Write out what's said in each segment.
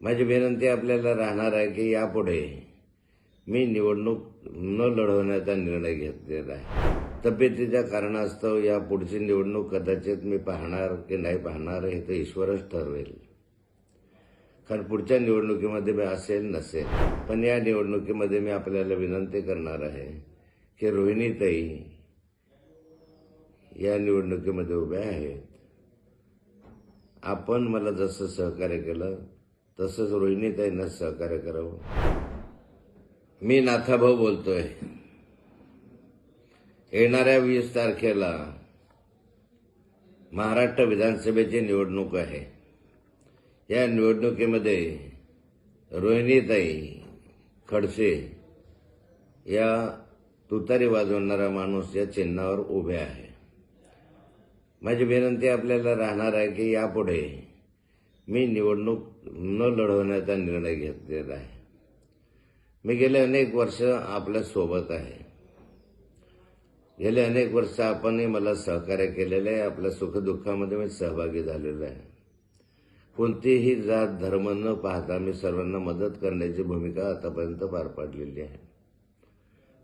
माझी विनंती आपल्याला राहणार आहे की यापुढे मी निवडणूक न लढवण्याचा निर्णय घेतलेला आहे। तब्येतीच्या कारणास्तव या पुढची निवडणूक कदाचित मी पाहणार की नाही पाहणार हे तर ईश्वरच ठरवेल। कारण पुढच्या निवडणुकीमध्ये मी असेल नसेल, पण या निवडणुकीमध्ये मी आपल्याला विनंती करणार आहे की रोहिणीताई या निवडणुकीमध्ये उभ्या आहेत। आपण मला जसं सहकार्य केलं तसंच रोहिणीताईंना सहकार्य करावं। मी नाथाभाऊ बोलतोय। येणाऱ्या 20 तारखेला महाराष्ट्र विधानसभेची निवडणूक आहे। या निवडणुकीमध्ये रोहिणीताई खडसे या तुतारी वाजवणारा माणूस या चिन्हावर उभे आहे। माझी विनंती आपल्याला राहणार आहे की यापुढे मी निवडणूक न लढवण्याचा निर्णय घेतलेला आहे। मी गेले अनेक वर्ष आपल्या सोबत आहे। गेले अनेक वर्ष आपणही मला सहकार्य केलेलं आहे। आपल्या सुखदुःखामध्ये मी सहभागी झालेलो आहे। कोणतीही जात धर्म न पाहता मी सर्वांना मदत करण्याची भूमिका आतापर्यंत पार पाडलेली आहे।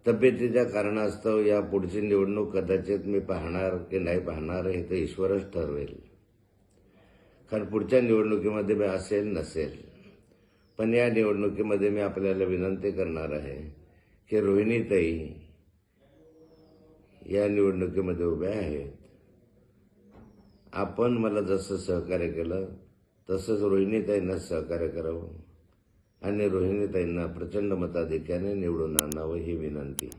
तब्येतीच्या कारणास्तव या पुढची निवडणूक कदाचित मी पाहणार की नाही पाहणार हे तर ईश्वरच ठरवेल। कारण पुढच्या निवडणुकीमध्ये मी असेल नसेल, पण या निवडणुकीमध्ये मी आपल्याला विनंती करणार आहे की रोहिणीताई या निवडणुकीमध्ये उभ्या आहेत। आपण मला जसं सहकार्य केलं तसंच रोहिणीताईंना सहकार्य करावं आणि रोहिणीताईंना प्रचंड मताधिक्याने निवडून आणावं ही विनंती।